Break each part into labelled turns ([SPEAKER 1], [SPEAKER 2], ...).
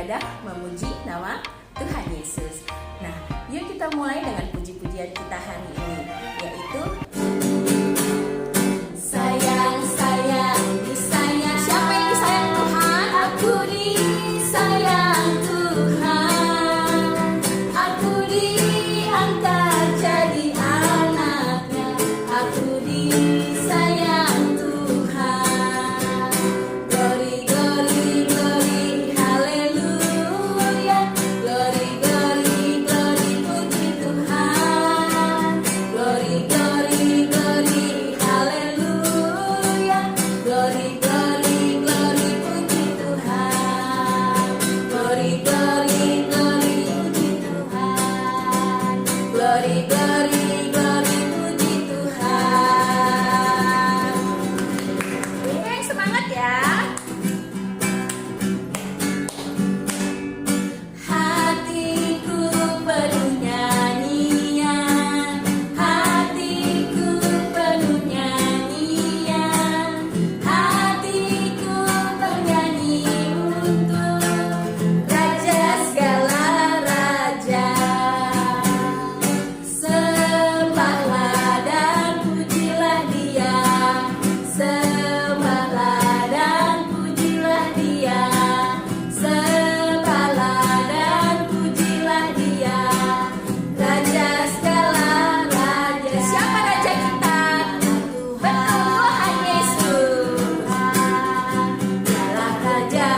[SPEAKER 1] beribadah memuji nama Tuhan Yesus. Nah, yuk kita mulai dengan puji-pujian kita hari ini, yaitu sayang, sayang, disayang. Siapa yang disayang Tuhan? Aku disayang Tuhan. Aku diangkat jadi anaknya. Aku disayang Tuhan. Glory, glory, glory, haleluya. Glory, glory, glory, puji Tuhan. Glory, glory, glory, haleluya. Glory, glory, glory, puji Tuhan. Glory, glory, glory, puji Tuhan. Glory, glory, glory, puji Tuhan. Oke, semangat ya. Hatiku penuh nyanyian, hatiku penuh nyanyian, hatiku bernyanyi untuk Raja segala raja. Sembahlah dan pujilah Dia, sembahlah dan pujilah Dia, sembahlah dan pujilah Dia, Raja segala raja. Siapa raja kita? Betul, Tuhan Yesus. Dialah raja,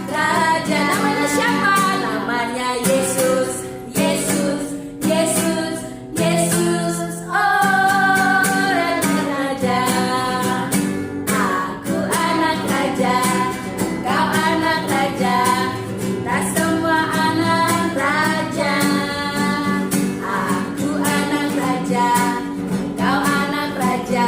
[SPEAKER 1] raja. Namanya siapa? Namanya Yesus, Yesus, Yesus, Yesus. Oh, raja. Aku anak raja, kau anak raja, kita semua anak raja. Aku anak raja, kau anak raja,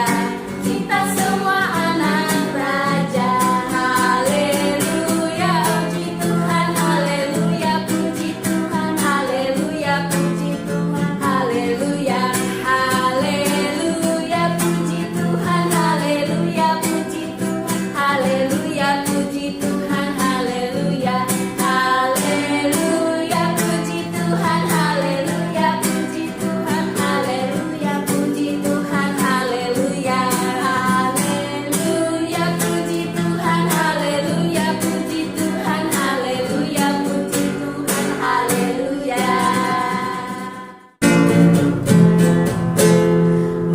[SPEAKER 1] kita semua anak raja. Haleluya, puji Tuhan, haleluya, puji Tuhan, haleluya, puji Tuhan, haleluya, haleluya, puji Tuhan, haleluya, puji Tuhan, haleluya, puji Tuhan, haleluya, haleluya, puji Tuhan, haleluya, puji Tuhan, haleluya, puji Tuhan, haleluya, haleluya, puji Tuhan, haleluya, puji Tuhan, haleluya, puji Tuhan, haleluya.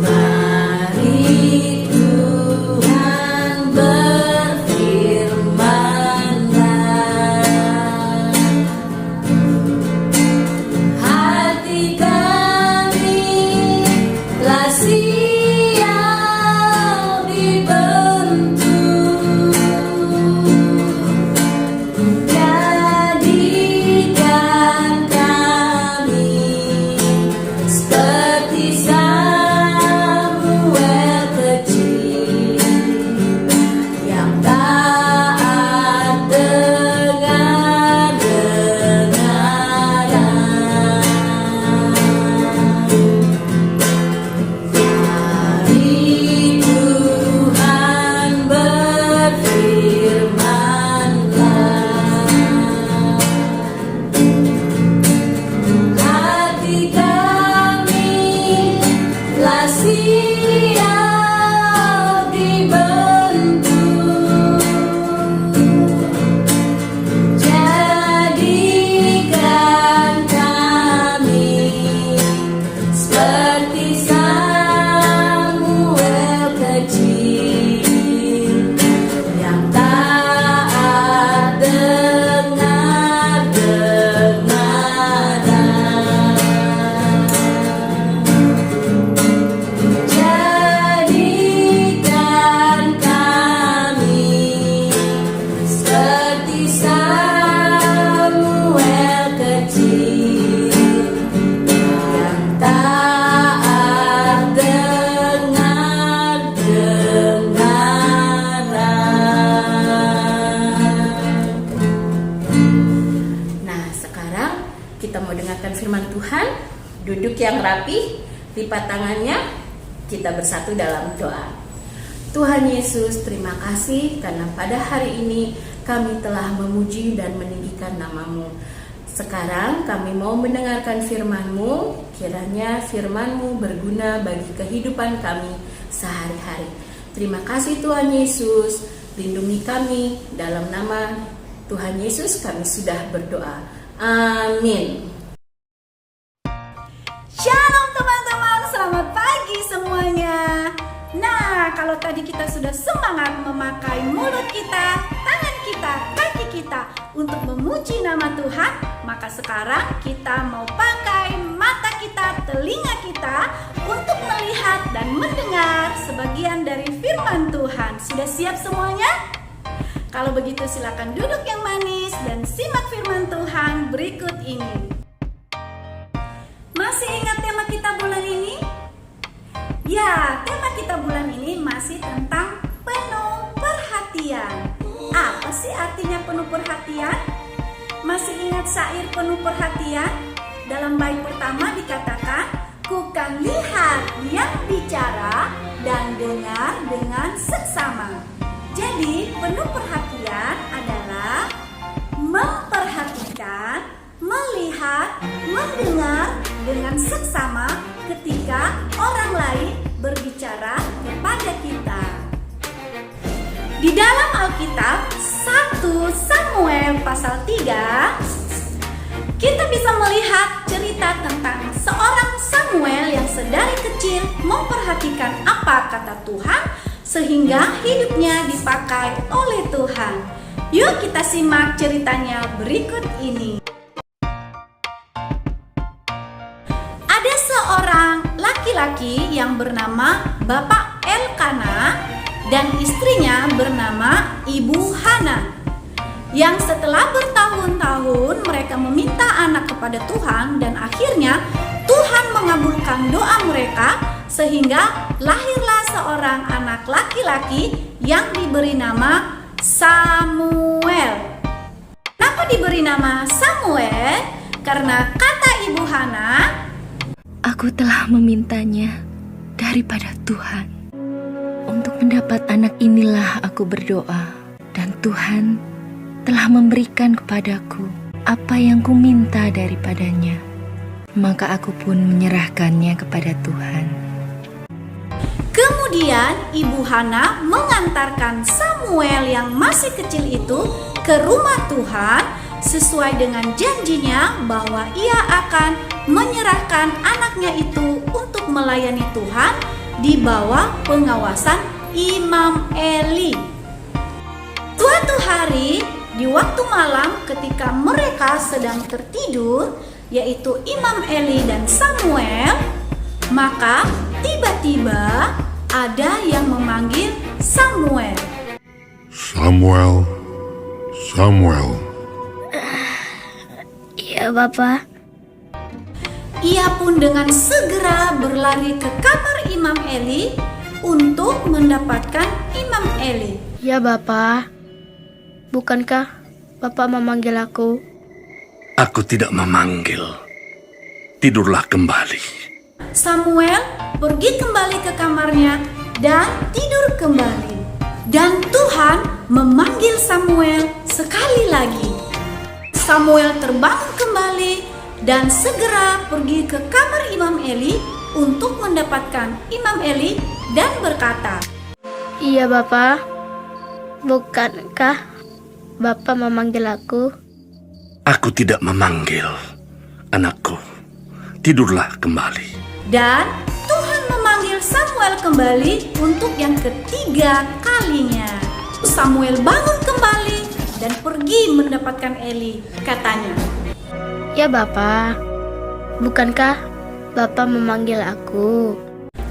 [SPEAKER 1] Mari Tuhan berfirman-Nya, hati kami telah siap dibentuk, jadikan kami seperti Samuel kecil yang taat dengar-dengaran. Mari Tuhan berfirman-Nya, hati kami telah siap dibentuk, jadikan kami seperti Samuel kecil yang taat dengar-dengaran. Jadikan kami seperti Samuel kecil yang taat dengar-dengaran. Nah, sekarang kita mau dengarkan firman Tuhan. Duduk yang rapi, lipat tangannya, kita bersatu dalam doa. Tuhan Yesus, terima kasih karena pada hari ini kami telah memuji dan meninggikan nama-Mu. Sekarang kami mau mendengarkan firman-Mu, kiranya firman-Mu berguna bagi kehidupan kami sehari-hari. Terima kasih Tuhan Yesus, lindungi kami, dalam nama Tuhan Yesus kami sudah berdoa. Amin.
[SPEAKER 2] Shalom teman-teman, selamat pagi semuanya. Nah, kalau tadi kita sudah semangat memakai mulut kita, tangan kita, kaki kita untuk memuji nama Tuhan, maka sekarang kita mau pakai mata kita, telinga kita untuk melihat dan mendengar sebagian dari firman Tuhan. Sudah siap semuanya? Kalau begitu silakan duduk yang manis dan simak firman Tuhan berikut ini. Masih ingat tema kita bulan ini? Ya, tema kita bulan ini masih tentang penuh perhatian. Apa sih artinya penuh perhatian? Masih ingat syair penuh perhatian? Dalam bait pertama dikatakan, "Ku kan lihat yang bicara dan dengar dengan seksama." Jadi, penuh perhatian adalah memperhatikan, melihat, mendengar dengan seksama ketika orang lain berbicara kepada kita. Di dalam Alkitab 1 Samuel pasal 3, kita bisa melihat cerita tentang seorang Samuel yang sedari kecil memperhatikan apa kata Tuhan sehingga hidupnya dipakai oleh Tuhan. Yuk kita simak ceritanya berikut ini. Ada seorang laki-laki yang bernama Bapak Elkana dan istrinya bernama Ibu Hana, yang setelah bertahun-tahun mereka meminta anak kepada Tuhan dan akhirnya Tuhan mengabulkan doa mereka sehingga lahirlah seorang anak laki-laki yang diberi nama Samuel. Kenapa diberi nama Samuel? Karena kata Ibu Hana,
[SPEAKER 3] "Aku telah memintanya daripada Tuhan. Untuk mendapat anak inilah aku berdoa, dan Tuhan telah memberikan kepadaku apa yang kuminta daripadanya. Maka aku pun menyerahkannya kepada Tuhan."
[SPEAKER 2] Kemudian Ibu Hana mengantarkan Samuel yang masih kecil itu ke rumah Tuhan sesuai dengan janjinya bahwa ia akan menyerahkan anaknya itu untuk melayani Tuhan di bawah pengawasan Imam Eli. Suatu hari di waktu malam ketika mereka sedang tertidur, yaitu Imam Eli dan Samuel, maka tiba-tiba ada yang memanggil Samuel.
[SPEAKER 4] Samuel, Samuel.
[SPEAKER 3] "Iya, Bapak."
[SPEAKER 2] Ia pun dengan segera berlari ke kamar Imam Eli untuk mendapatkan Imam Eli.
[SPEAKER 3] "Ya, Bapak. Bukankah Bapak memanggil aku?"
[SPEAKER 5] "Aku tidak memanggil. Tidurlah kembali."
[SPEAKER 2] Samuel pergi kembali ke kamarnya dan tidur kembali. Dan Tuhan memanggil Samuel sekali lagi. Samuel terbangun kembali dan segera pergi ke kamar Imam Eli untuk mendapatkan Imam Eli dan berkata,
[SPEAKER 3] "Iya, Bapak. Bukankah Bapak memanggil aku?"
[SPEAKER 5] "Aku tidak memanggil, anakku. Tidurlah kembali."
[SPEAKER 2] Dan Tuhan memanggil Samuel kembali untuk yang ketiga kalinya. Samuel bangun kembali dan pergi mendapatkan Eli. Katanya,
[SPEAKER 3] "Ya, Bapak. Bukankah Bapak memanggil aku?"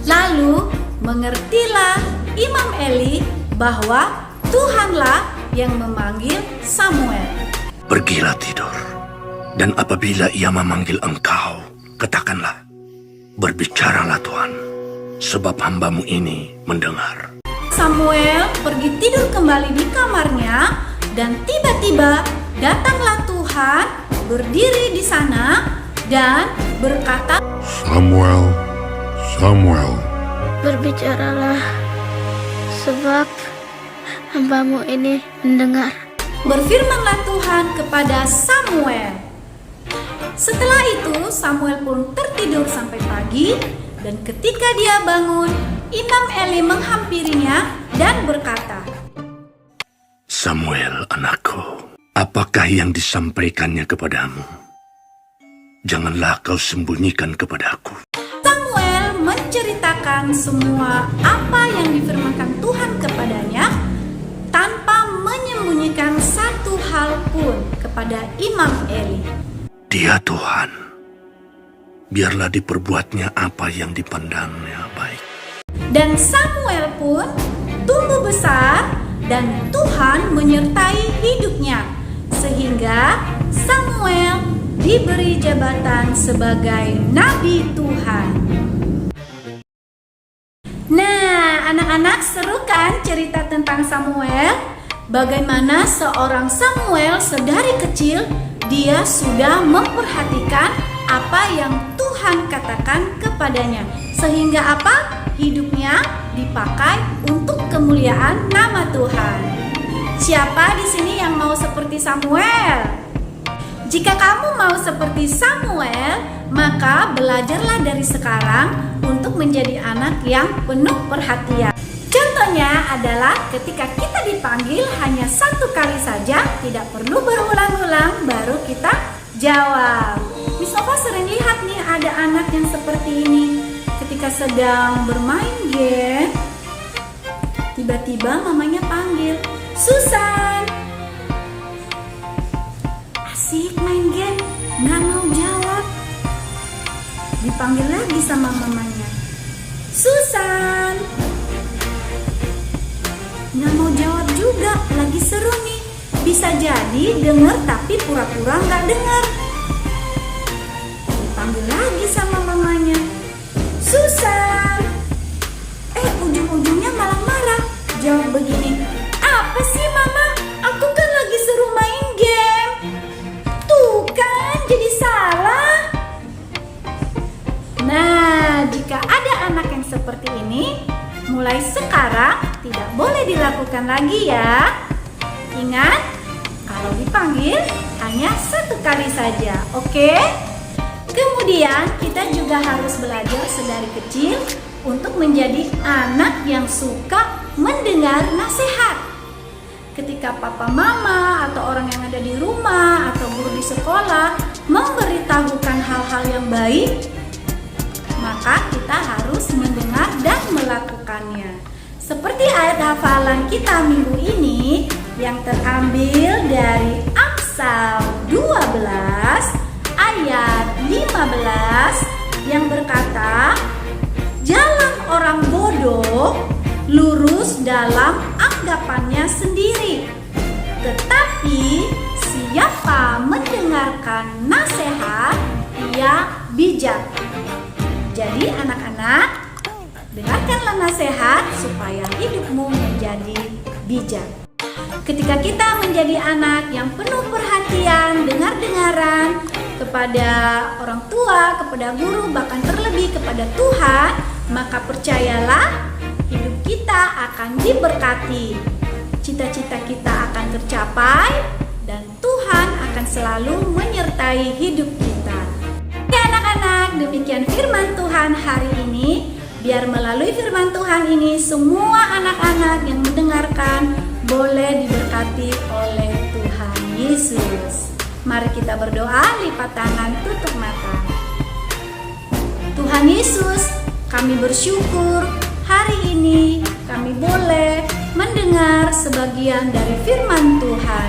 [SPEAKER 2] lalu mengertilah Imam Eli bahwa Tuhanlah yang memanggil Samuel.
[SPEAKER 5] "Pergilah tidur. Dan apabila ia memanggil engkau, katakanlah, 'Berbicaralah Tuhan, sebab hamba-Mu ini mendengar.'"
[SPEAKER 2] Samuel pergi tidur kembali di kamarnya dan tiba-tiba datanglah Tuhan berdiri di sana dan berkata,
[SPEAKER 4] Samuel, Samuel.
[SPEAKER 3] "Berbicaralah, sebab hamba-Mu ini mendengar."
[SPEAKER 2] berfirmanlah Tuhan kepada Samuel. Setelah itu Samuel pun tertidur sampai pagi, dan ketika dia bangun, Imam Eli menghampirinya dan berkata,
[SPEAKER 5] Samuel, anakku, apakah yang disampaikannya kepadamu? Janganlah kau sembunyikan kepadaku.
[SPEAKER 2] Samuel menceritakan semua apa yang difirmankan Tuhan kepadanya tanpa menyembunyikan satu hal pun kepada Imam Eli.
[SPEAKER 5] Dia Tuhan, biarlah diperbuatnya apa yang dipandangnya baik.
[SPEAKER 2] Dan Samuel pun tumbuh besar dan Tuhan menyertai hidupnya, sehingga Samuel diberi jabatan sebagai nabi Tuhan. Nah, anak-anak, seru kan cerita tentang Samuel? Bagaimana seorang Samuel sedari kecil dia sudah memperhatikan apa yang Tuhan katakan kepadanya, sehingga apa? Hidupnya dipakai untuk kemuliaan nama Tuhan. Siapa di sini yang mau seperti Samuel? Jika kamu mau seperti Samuel, maka belajarlah dari sekarang untuk menjadi anak yang penuh perhatian. Contohnya adalah ketika kita dipanggil hanya satu kali saja, tidak perlu berulang-ulang baru kita jawab. Miss Nova sering lihat nih ada anak yang seperti ini. Ketika sedang bermain game, tiba-tiba mamanya panggil, Susan. Asik main game, nggak mau jawab. Dipanggil lagi sama mamanya, Susan. Nggak mau jawab juga, lagi seru nih. Bisa jadi dengar tapi pura-pura nggak dengar. Dipanggil lagi sama mamanya, Susan. Ujung-ujungnya malah marah. Jawab begini, apa sih mama? Aku kan lagi seru main game. Tuh kan jadi salah. Nah, jika ada anak yang seperti ini, mulai sekarang tidak boleh dilakukan lagi ya. Ingat, kalau dipanggil hanya satu kali saja, oke? Kemudian kita juga harus belajar sedari kecil untuk menjadi anak yang suka mendengar nasihat. Ketika papa mama atau orang yang ada di rumah atau guru di sekolah memberitahukan hal-hal yang baik, maka kita harus mendengar dan melakukannya. Seperti ayat hafalan kita minggu ini yang terambil dari Amsal 12 ayat 15 yang berkata, jalan orang bodoh lurus dalam anggapannya sendiri, tetapi siapa mendengarkan nasihat ia bijak. Jadi anak-anak, dengarkanlah nasihat supaya hidupmu menjadi bijak. Ketika kita menjadi anak yang penuh perhatian, dengar-dengaran kepada orang tua, kepada guru, bahkan terlebih kepada Tuhan, maka percayalah hidup kita akan diberkati. Cita-cita kita akan tercapai dan Tuhan akan selalu menyertai hidup kita. Oke anak-anak, demikian firman Tuhan hari ini. Biar melalui firman Tuhan ini semua anak-anak yang mendengarkan boleh diberkati oleh Tuhan Yesus. Mari kita berdoa, lipat tangan, tutup mata. Tuhan Yesus, kami bersyukur hari ini kami boleh mendengar sebagian dari firman Tuhan.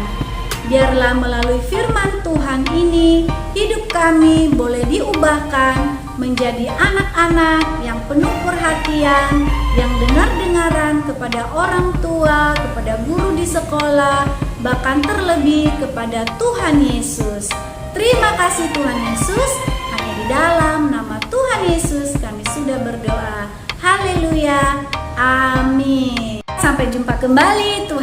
[SPEAKER 2] Biarlah melalui firman Tuhan ini hidup kami boleh diubahkan menjadi anak-anak yang penuh perhatian, yang dengar-dengaran kepada orang tua, kepada guru di sekolah, bahkan terlebih kepada Tuhan Yesus. Terima kasih Tuhan Yesus, hanya di dalam nama Tuhan Yesus kami sudah berdoa. Haleluya, amin. Sampai jumpa kembali, Tuhan